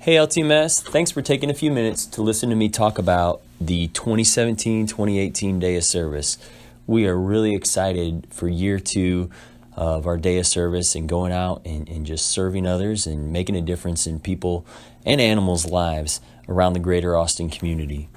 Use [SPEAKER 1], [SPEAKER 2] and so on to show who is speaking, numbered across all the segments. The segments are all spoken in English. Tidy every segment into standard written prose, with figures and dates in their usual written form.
[SPEAKER 1] Hey LTMS, thanks for taking a few minutes to listen to me talk about the 2017-2018 Day of Service. We are really excited for year 2 of our Day of Service and going out and just serving others and making a difference in people and animals' lives around the greater Austin community.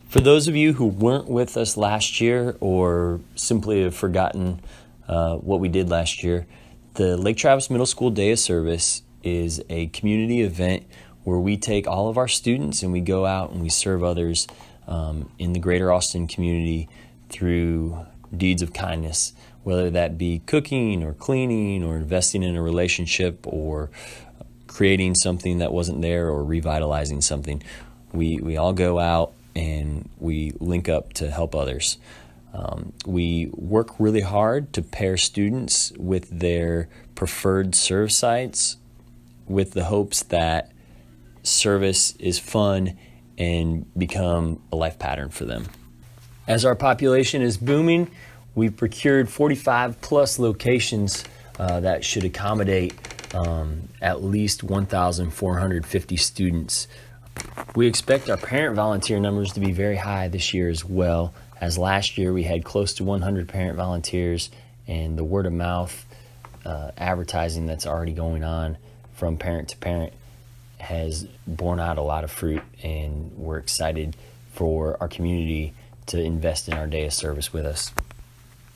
[SPEAKER 1] For those of you who weren't with us last year or simply have forgotten what we did last year, the Lake Travis Middle School Day of Service is a community event where we take all of our students and we go out and we serve others in the greater Austin community through deeds of kindness, whether that be cooking or cleaning or investing in a relationship or creating something that wasn't there or revitalizing something. We all go out and we link up to help others. We work really hard to pair students with their preferred serve sites with the hopes that service is fun and become a life pattern for them. As our population is booming, we've procured 45 plus locations that should accommodate at least 1,450 students. We expect our parent volunteer numbers to be very high this year as well, as last year we had close to 100 parent volunteers, and the word of mouth advertising that's already going on from parent to parent has borne out a lot of fruit, and we're excited for our community to invest in our Day of Service with us.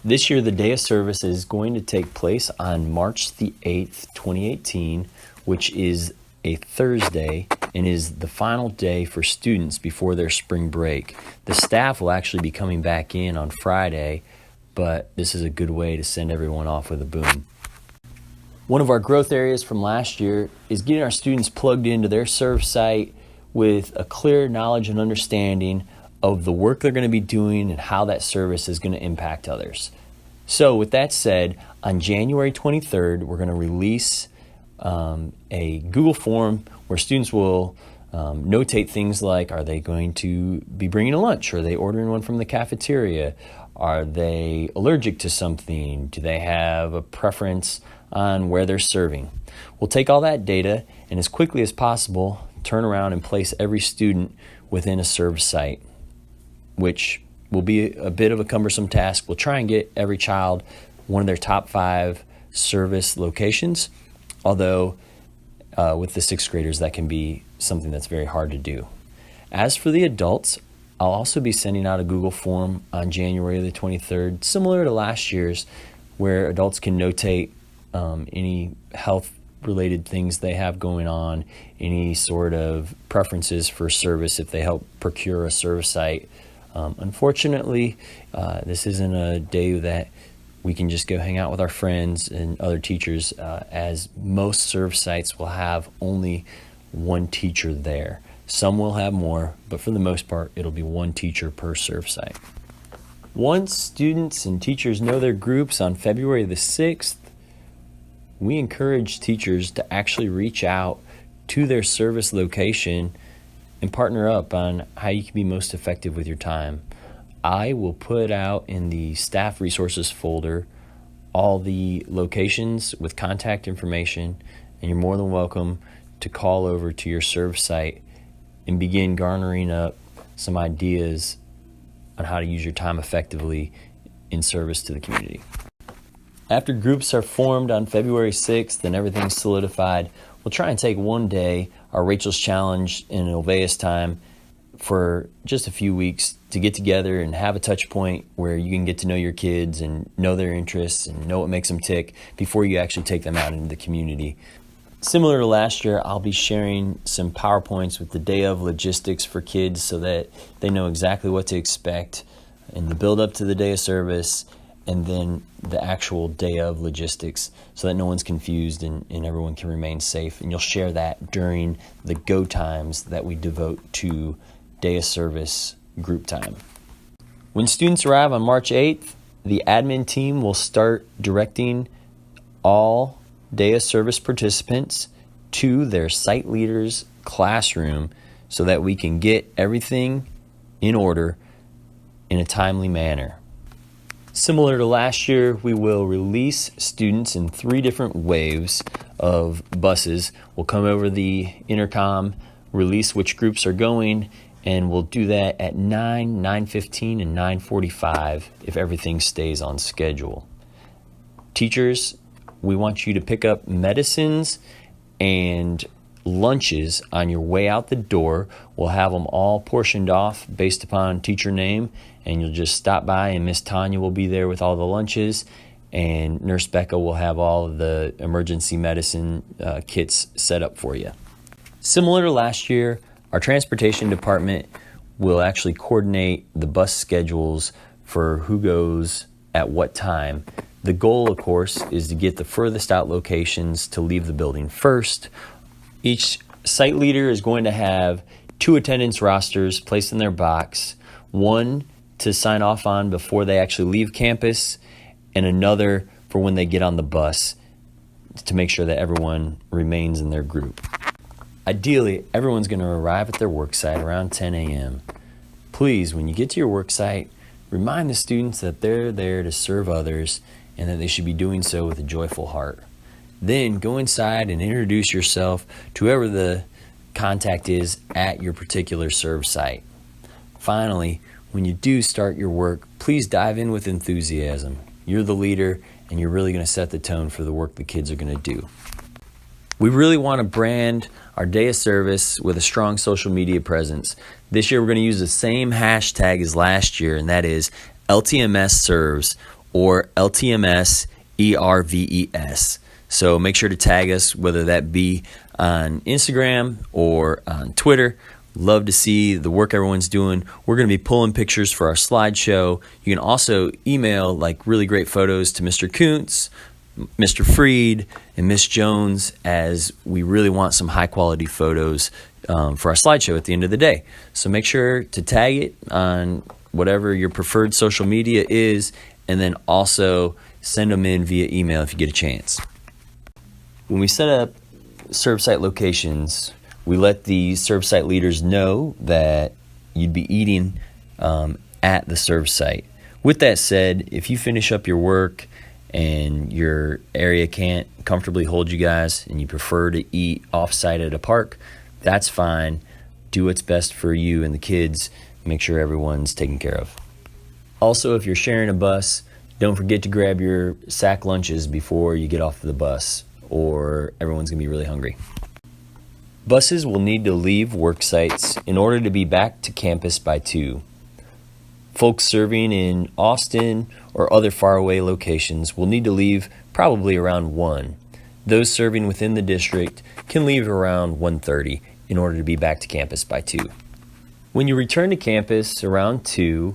[SPEAKER 1] This year, the Day of Service is going to take place on March the 8th, 2018, which is a Thursday and is the final day for students before their spring break. The staff will actually be coming back in on Friday, but this is a good way to send everyone off with a boom. One of our growth areas from last year is getting our students plugged into their serve site with a clear knowledge and understanding of the work they're going to be doing and how that service is going to impact others. So with that said, on January 23rd, we're going to release a Google form where students will notate things like, are they going to be bringing a lunch? Are they ordering one from the cafeteria? Are they allergic to something? Do they have a preference on where they're serving? We'll take all that data and as quickly as possible turn around and place every student within a serve site, which will be a bit of a cumbersome task. We'll try and get every child one of their top 5 service locations, although with the 6th graders that can be something that's very hard to do. As for the adults, I'll also be sending out a Google form on January the 23rd, similar to last year's, where adults can notate any health-related things they have going on, any sort of preferences for service if they help procure a service site. Unfortunately, this isn't a day that we can just go hang out with our friends and other teachers, as most serve sites will have only one teacher there. Some will have more, but for the most part, it'll be one teacher per serve site. Once students and teachers know their groups on February the 6th, we encourage teachers to actually reach out to their service location and partner up on how you can be most effective with your time. I will put out in the staff resources folder all the locations with contact information, and you're more than welcome to call over to your serve site and begin garnering up some ideas on how to use your time effectively in service to the community. After groups are formed on February 6th and everything's solidified, we'll try and take one day, our Rachel's Challenge in Oveus time, for just a few weeks to get together and have a touch point where you can get to know your kids and know their interests and know what makes them tick before you actually take them out into the community. Similar to last year, I'll be sharing some PowerPoints with the day of logistics for kids so that they know exactly what to expect in the build up to the day of service and then the actual day of logistics so that no one's confused and everyone can remain safe. And you'll share that during the go times that we devote to day of service group time. When students arrive on March 8th, the admin team will start directing all day of service participants to their site leader's classroom so that we can get everything in order in a timely manner. Similar to last year, we will release students in 3 different waves of buses will come over the intercom, release which groups are going, and we'll do that at 9, 9:15, and 9:45 if everything stays on schedule. Teachers, we want you to pick up medicines and lunches on your way out the door. We'll have them all portioned off based upon teacher name, and you'll just stop by, and Miss Tanya will be there with all the lunches, and Nurse Becca will have all of the emergency medicine kits set up for you. Similar to last year, our transportation department will actually coordinate the bus schedules for who goes at what time. The goal, of course, is to get the furthest out locations to leave the building first. Each site leader is going to have 2 attendance rosters placed in their box, one to sign off on before they actually leave campus, and another for when they get on the bus to make sure that everyone remains in their group. Ideally, everyone's going to arrive at their work site around 10 a.m. Please, when you get to your work site, remind the students that they're there to serve others and that they should be doing so with a joyful heart. Then go inside and introduce yourself to whoever the contact is at your particular serve site. Finally, when you do start your work, please dive in with enthusiasm. You're the leader, and you're really going to set the tone for the work the kids are going to do. We really want to brand our day of service with a strong social media presence. This year, we're going to use the same hashtag as last year, and that is LTMS Serves, or LTMS ERVES. So make sure to tag us, whether that be on Instagram or on Twitter. Love to see the work everyone's doing. We're going to be pulling pictures for our slideshow. You can also email like really great photos to Mr. Kuntz, Mr. Freed, and Miss Jones, as we really want some high quality photos for our slideshow at the end of the day. So make sure to tag it on whatever your preferred social media is, and then also send them in via email if you get a chance. When we set up serve site locations, we let the serve site leaders know that you'd be eating at the serve site. With that said, if you finish up your work and your area can't comfortably hold you guys and you prefer to eat off-site at a park, that's fine. Do what's best for you and the kids. Make sure everyone's taken care of. Also, if you're sharing a bus, don't forget to grab your sack lunches before you get off the bus, or everyone's going to be really hungry. Buses will need to leave work sites in order to be back to campus by 2. Folks serving in Austin or other faraway locations will need to leave probably around 1. Those serving within the district can leave around 1:30 in order to be back to campus by 2. When you return to campus around 2,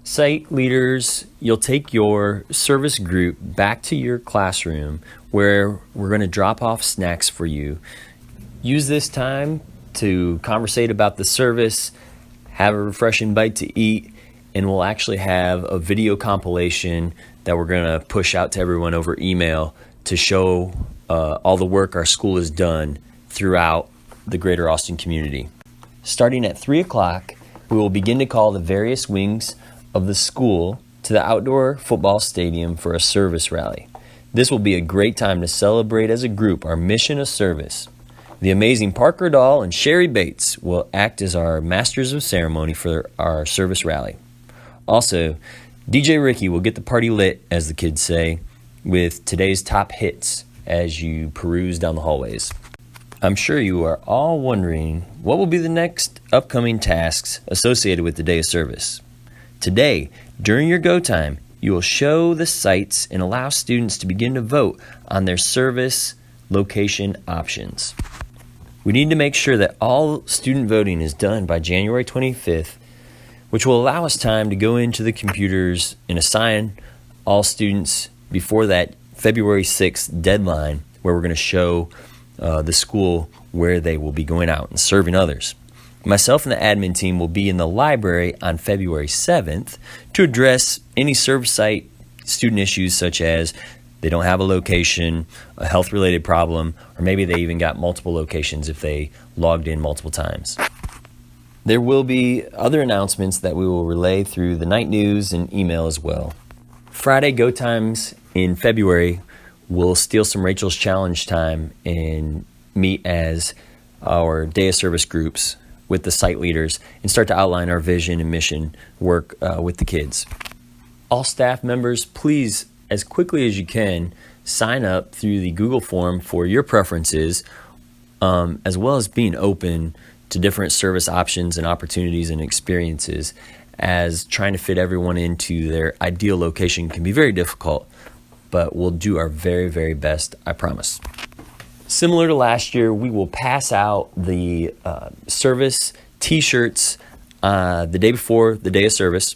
[SPEAKER 1] site leaders, you'll take your service group back to your classroom where we're going to drop off snacks for you. Use this time to conversate about the service, have a refreshing bite to eat, and we'll actually have a video compilation that we're going to push out to everyone over email to show all the work our school has done throughout the greater Austin community. Starting at 3 o'clock, we will begin to call the various wings of the school to the outdoor football stadium for a service rally. This will be a great time to celebrate as a group our mission of service. The amazing Parker Dahl and Sherry Bates will act as our masters of ceremony for our service rally. Also, DJ Ricky will get the party lit, as the kids say, with today's top hits as you peruse down the hallways. I'm sure you are all wondering what will be the next upcoming tasks associated with the day of service. Today, during your go time, you will show the sites and allow students to begin to vote on their service location options. We need to make sure that all student voting is done by January 25th, which will allow us time to go into the computers and assign all students before that February 6th deadline, where we're going to show the school where they will be going out and serving others. Myself and the admin team will be in the library on February 7th to address any serve site student issues such as they don't have a location, a health-related problem, or maybe they even got multiple locations if they logged in multiple times. There will be other announcements that we will relay through the night news and email as well. Friday go times in February we'll steal some Rachel's Challenge time and meet as our day of service groups with the site leaders and start to outline our vision and mission work with the kids. All staff members, please, as quickly as you can, sign up through the Google form for your preferences, as well as being open to different service options and opportunities and experiences, as trying to fit everyone into their ideal location can be very difficult, but we'll do our very, very best, I promise. Similar to last year, we will pass out the service t-shirts the day before the day of service.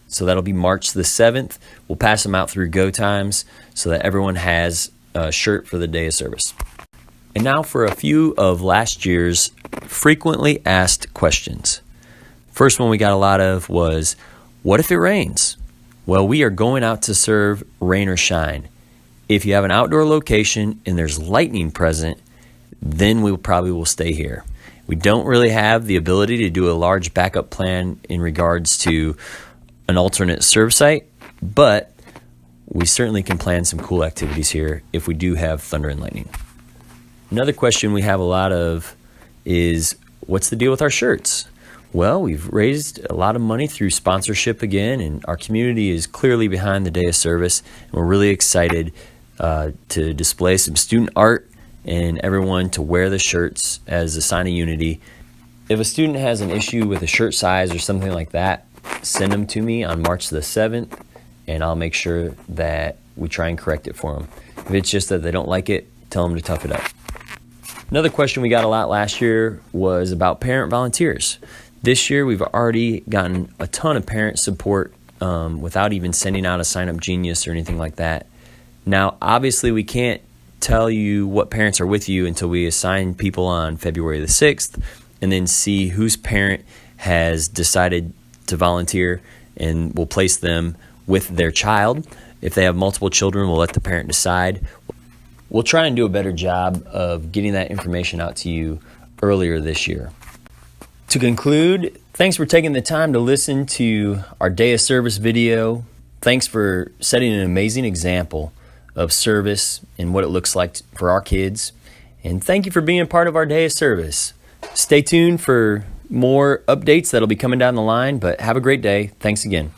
[SPEAKER 1] So that'll be March the 7th. We'll pass them out through Go Times so that everyone has a shirt for the day of service. And now for a few of last year's frequently asked questions. First one we got a lot of was, what if it rains? Well, we are going out to serve rain or shine. If you have an outdoor location and there's lightning present, then we probably will stay here. We don't really have the ability to do a large backup plan in regards to an alternate serve site, but we certainly can plan some cool activities here if we do have thunder and lightning. Another question we have a lot of is, what's the deal with our shirts? Well, we've raised a lot of money through sponsorship again, and our community is clearly behind the day of service, and we're really excited to display some student art and everyone to wear the shirts as a sign of unity. If a student has an issue with a shirt size or something like that, send them to me on March the 7th, and I'll make sure that we try and correct it for them. If it's just that they don't like it, tell them to tough it up. Another question we got a lot last year was about parent volunteers. This year, we've already gotten a ton of parent support without even sending out a Sign Up Genius or anything like that. Now, obviously, we can't tell you what parents are with you until we assign people on February the 6th and then see whose parent has decided to volunteer, and we'll place them with their child. If they have multiple children, we'll let the parent decide. We'll try and do a better job of getting that information out to you earlier this year. To conclude, thanks for taking the time to listen to our Day of Service video. Thanks for setting an amazing example of service and what it looks like for our kids. And thank you for being part of our Day of Service. Stay tuned for more updates that'll be coming down the line, but have a great day. Thanks again.